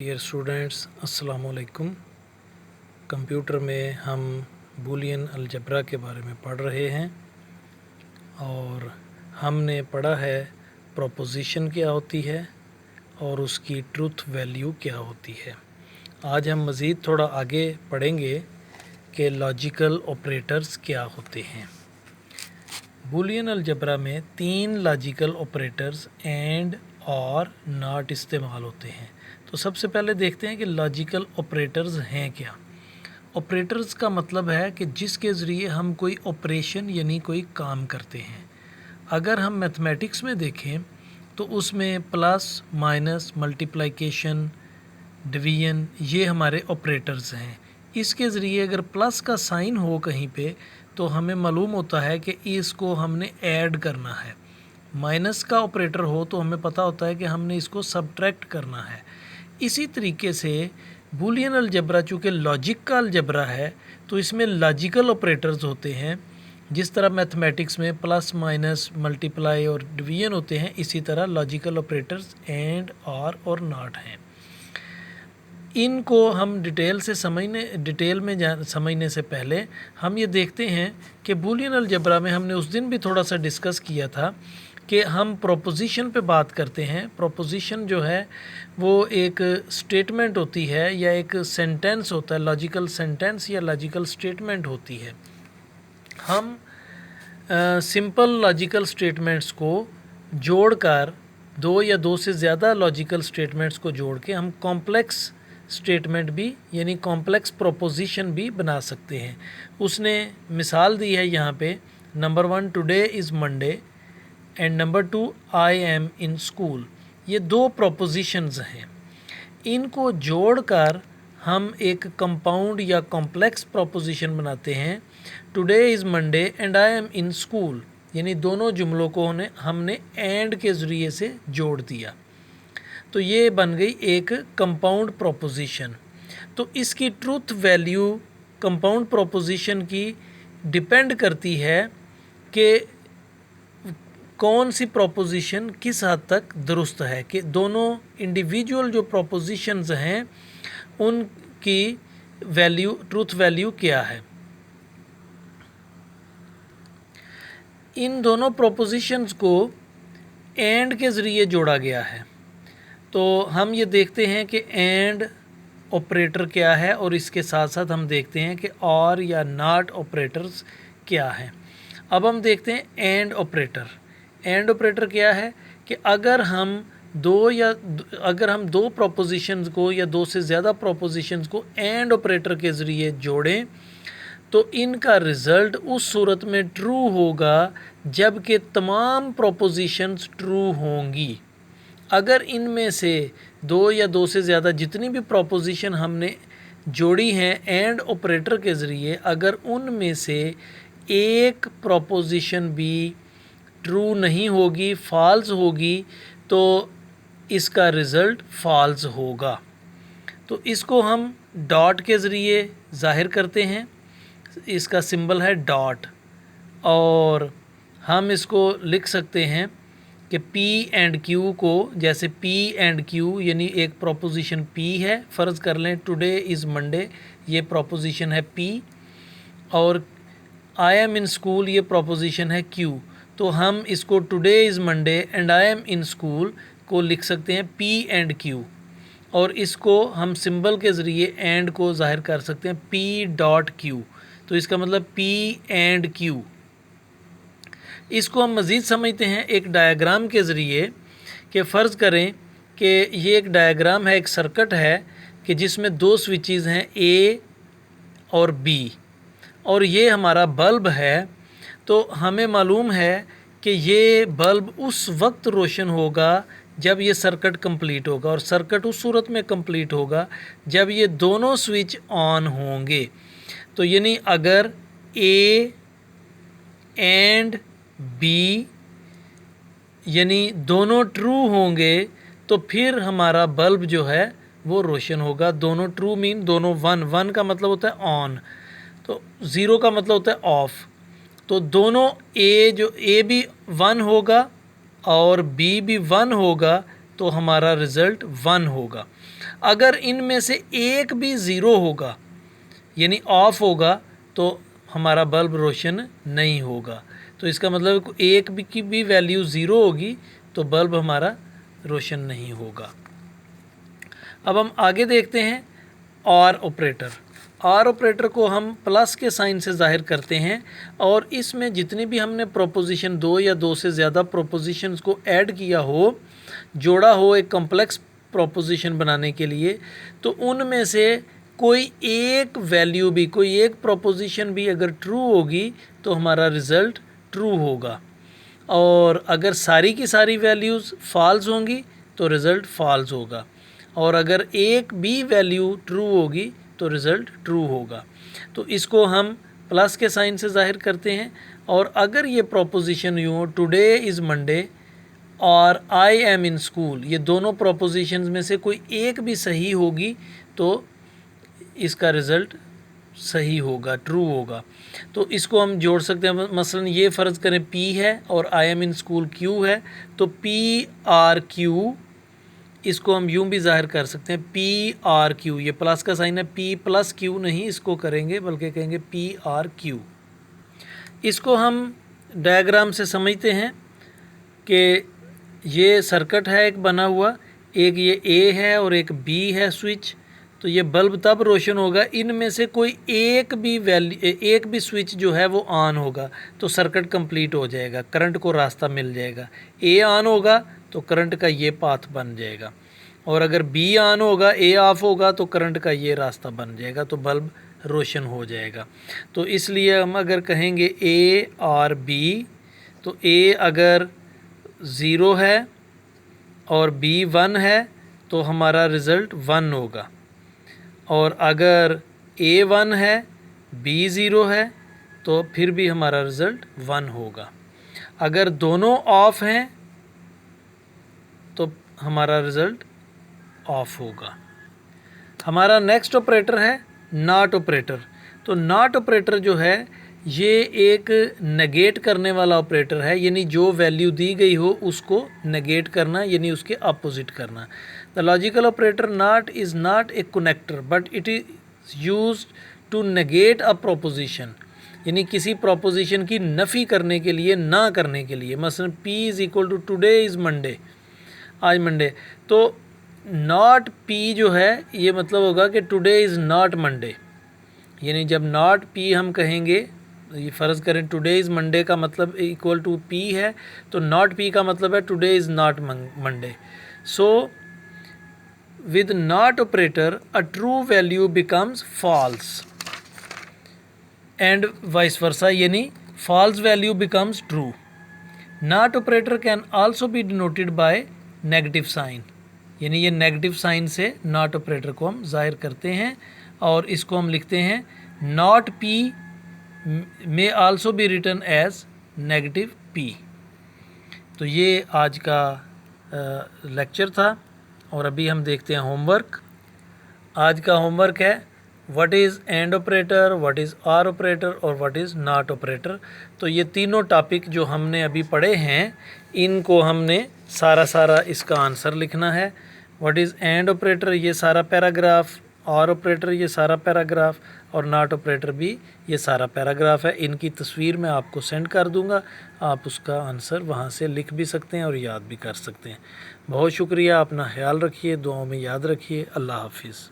Dear students, अस्सलाम वालेकुम। Computer में हम बूलियन अलजबरा के बारे में पढ़ रहे हैं और हमने पढ़ा है प्रोपोज़िशन क्या होती है और उसकी ट्रूथ वैल्यू क्या होती है। आज हम मज़ीद थोड़ा आगे पढ़ेंगे कि लॉजिकल ऑपरेटर्स क्या होते हैं। बूलियन अलजबरा में 3 लॉजिकल ऑपरेटर्स एंड और नॉट इस्तेमाल होते हैं। तो सबसे पहले देखते हैं कि लॉजिकल ऑपरेटर्स हैं क्या। ऑपरेटर्स का मतलब है कि जिसके ज़रिए हम कोई ऑपरेशन यानी कोई काम करते हैं। अगर हम मैथमेटिक्स में देखें तो उसमें प्लस, माइनस, मल्टीप्लिकेशन, डिवीजन ये हमारे ऑपरेटर्स हैं। इसके ज़रिए अगर प्लस का साइन हो कहीं पे तो हमें मालूम होता है कि इसको हमने ऐड करना है। माइनस का ऑपरेटर हो तो हमें पता होता है कि हमने इसको सब्ट्रैक्ट करना है। इसी तरीके से बूलियन अलजबरा चूँकि लॉजिक का अलजबरा है तो इसमें लॉजिकल ऑपरेटर्स होते हैं। जिस तरह मैथमेटिक्स में प्लस, माइनस, मल्टीप्लाई और डिवीजन होते हैं, इसी तरह लॉजिकल ऑपरेटर्स एंड, और नॉट हैं। इनको हम डिटेल में समझने से पहले हम ये देखते हैं कि बूलियन अलजबरा में हमने उस दिन भी थोड़ा सा डिस्कस किया था कि हम प्रोपोज़िशन पे बात करते हैं। प्रोपोज़िशन जो है वो एक स्टेटमेंट होती है या एक सेंटेंस होता है, लॉजिकल सेंटेंस या लॉजिकल स्टेटमेंट होती है। हम सिंपल लॉजिकल स्टेटमेंट्स को जोड़कर, दो या दो से ज़्यादा लॉजिकल स्टेटमेंट्स को जोड़ के हम कॉम्प्लेक्स स्टेटमेंट भी यानी कॉम्प्लेक्स प्रोपोज़िशन भी बना सकते हैं। उसने मिसाल दी है यहाँ पे, number 1 today is Monday and number 2 I am in school. ये दो प्रोपोज़िशंस हैं। इनको जोड़कर हम एक कंपाउंड या कॉम्प्लेक्स प्रोपोज़िशन बनाते हैं। Today is Monday and I am in school, यानी दोनों जुमलों को हमने एंड के ज़रिए से जोड़ दिया, तो ये बन गई एक कंपाउंड प्रोपोज़िशन। तो इसकी ट्रूथ वैल्यू कंपाउंड प्रोपोज़िशन की डिपेंड करती है कि कौन सी प्रोपोज़िशन किस हद तक दुरुस्त है, कि दोनों इंडिविजुअल जो प्रोपोज़िशंस हैं उनकी वैल्यू, ट्रूथ वैल्यू क्या है। इन दोनों प्रोपोज़िशंस को एंड के ज़रिए जोड़ा गया है। तो हम ये देखते हैं कि एंड ऑपरेटर क्या है और इसके साथ साथ हम देखते हैं कि और या नॉट ऑपरेटर्स क्या हैं। अब हम देखते हैं एंड ऑपरेटर। एंड ऑपरेटर क्या है कि अगर हम दो प्रोपोज़िशंस को या दो से ज़्यादा प्रोपोज़िशंस को एंड ऑपरेटर के ज़रिए जोड़ें तो इनका रिज़ल्ट उस सूरत में ट्रू होगा जबकि तमाम प्रोपोज़िशंस ट्रू होंगी। अगर इनमें से दो या दो से ज़्यादा जितनी भी प्रोपोज़िशन हमने जोड़ी हैं एंड ऑपरेटर के ज़रिए, अगर उनमें से एक प्रोपोज़िशन भी ट्रू नहीं होगी, फॉल्स होगी, तो इसका रिज़ल्ट फॉल्स होगा। तो इसको हम डॉट के ज़रिए ज़ाहिर करते हैं। इसका सिंबल है डॉट, और हम इसको लिख सकते हैं कि P एंड Q को, जैसे P एंड Q यानी एक प्रोपोज़िशन P है, फ़र्ज़ कर लें टुडे इज़ मंडे, ये प्रोपोज़िशन है P, और आई एम इन स्कूल ये प्रोपोज़िशन है Q। तो हम इसको today is Monday and I am in school को लिख सकते हैं P एंड Q, और इसको हम सिंबल के ज़रिए एंड को ज़ाहिर कर सकते हैं P डॉट Q। तो इसका मतलब P एंड Q। इसको हम मज़ीद समझते हैं एक डायग्राम के ज़रिए, कि फ़र्ज़ करें कि ये एक डायग्राम है, एक सर्किट है कि जिसमें दो स्विचेज़ हैं A और B, और ये हमारा बल्ब है। तो हमें मालूम है कि ये बल्ब उस वक्त रोशन होगा जब ये सर्किट कंप्लीट होगा, और सर्किट उस सूरत में कंप्लीट होगा जब ये दोनों स्विच ऑन होंगे। तो यानी अगर A एंड B यानी दोनों ट्रू होंगे तो फिर हमारा बल्ब जो है वो रोशन होगा। दोनों ट्रू मीन दोनों वन का मतलब होता है ऑन, तो 0 का मतलब होता है ऑफ। तो दोनों A भी 1 होगा और B भी 1 होगा, तो हमारा रिज़ल्ट 1 होगा। अगर इनमें से एक भी ज़ीरो होगा यानी ऑफ होगा तो हमारा बल्ब रोशन नहीं होगा। तो इसका मतलब एक भी की भी वैल्यू ज़ीरो होगी तो बल्ब हमारा रोशन नहीं होगा। अब हम आगे देखते हैं और ऑपरेटर। और ऑपरेटर को हम प्लस के साइन से ज़ाहिर करते हैं और इसमें जितनी भी हमने प्रोपोजिशन दो या दो से ज़्यादा प्रोपोजिशंस को ऐड किया हो, जोड़ा हो एक कॉम्प्लेक्स प्रोपोजिशन बनाने के लिए, तो उनमें से कोई एक वैल्यू भी, कोई एक प्रोपोजिशन भी अगर ट्रू होगी तो हमारा रिज़ल्ट ट्रू होगा, और अगर सारी की सारी वैल्यूज़ फॉल्स होंगी तो रिज़ल्ट फॉल्स होगा, और अगर एक भी वैल्यू ट्रू होगी तो रिज़ल्ट ट्रू होगा। तो इसको हम प्लस के साइन से ज़ाहिर करते हैं। और अगर ये प्रोपोजिशन यूँ हो टुडे इज़ मंडे और आई एम इन स्कूल, ये दोनों प्रोपोजिशंस में से कोई एक भी सही होगी तो इसका रिज़ल्ट सही होगा, ट्रू होगा। तो इसको हम जोड़ सकते हैं। मसलन ये फ़र्ज़ करें P है और I am in school Q है, तो PRQ, इसको हम यूँ भी ज़ाहिर कर सकते हैं PRQ, ये प्लस का साइन है, P प्लस Q नहीं इसको करेंगे बल्कि कहेंगे PRQ। इसको हम डायग्राम से समझते हैं कि ये सर्किट है एक बना हुआ, एक ये A है और एक B है स्विच। तो ये बल्ब तब रोशन होगा इनमें से कोई एक भी स्विच जो है वो ऑन होगा तो सर्किट कंप्लीट हो जाएगा, करंट को रास्ता मिल जाएगा। A ऑन होगा तो करंट का ये पाथ बन जाएगा, और अगर B ऑन होगा, A ऑफ होगा तो करंट का ये रास्ता बन जाएगा, तो बल्ब रोशन हो जाएगा। तो इसलिए हम अगर कहेंगे A और B, तो A अगर 0 है और B 1 है तो हमारा रिज़ल्ट 1 होगा, और अगर A 1 है B 0 है तो फिर भी हमारा रिज़ल्ट 1 होगा। अगर दोनों ऑफ हैं तो हमारा रिज़ल्ट ऑफ होगा। हमारा नेक्स्ट ऑपरेटर है नॉट ऑपरेटर। तो नॉट ऑपरेटर जो है ये एक नेगेट करने वाला ऑपरेटर है, यानी जो वैल्यू दी गई हो उसको नेगेट करना, यानी उसके अपोजिट करना। The logical operator not is not a connector but it is used to negate a proposition, यानी किसी प्रोपोजिशन की नफ़ी करने के लिए, ना करने के लिए। मसलन P is equal to today is Monday, आज मंडे, तो नॉट P जो है ये मतलब होगा कि टुडे इज़ नॉट मंडे, यानी जब नॉट P हम कहेंगे, ये फ़र्ज़ करें टुडे इज़ मंडे का मतलब इक्वल टू P है, तो नॉट P का मतलब है today is not Monday. So with not operator a true value becomes false and vice versa, यानी false value becomes true. Not operator can also be denoted by negative sign, यानी ये negative sign से not operator को हम जाहिर करते हैं, और इसको हम लिखते हैं not P may also be written as negative P। तो ये आज का लेक्चर था, और अभी हम देखते हैं होमवर्क। आज का होमवर्क है what is and operator, what is or operator और व्हाट इज़ नॉट ऑपरेटर। तो ये तीनों टॉपिक जो हमने अभी पढ़े हैं इनको हमने सारा इसका आंसर लिखना है। व्हाट इज़ एंड ऑपरेटर ये सारा पैराग्राफ, आर ऑपरेटर ये सारा पैराग्राफ, और नॉट ऑपरेटर भी ये सारा पैराग्राफ है। इनकी तस्वीर मैं आपको सेंड कर दूंगा, आप उसका आंसर वहाँ से लिख भी सकते हैं और याद भी कर सकते हैं। बहुत शुक्रिया, अपना ख्याल रखिए, दुआओं में याद रखिए। अल्लाह हाफिज़।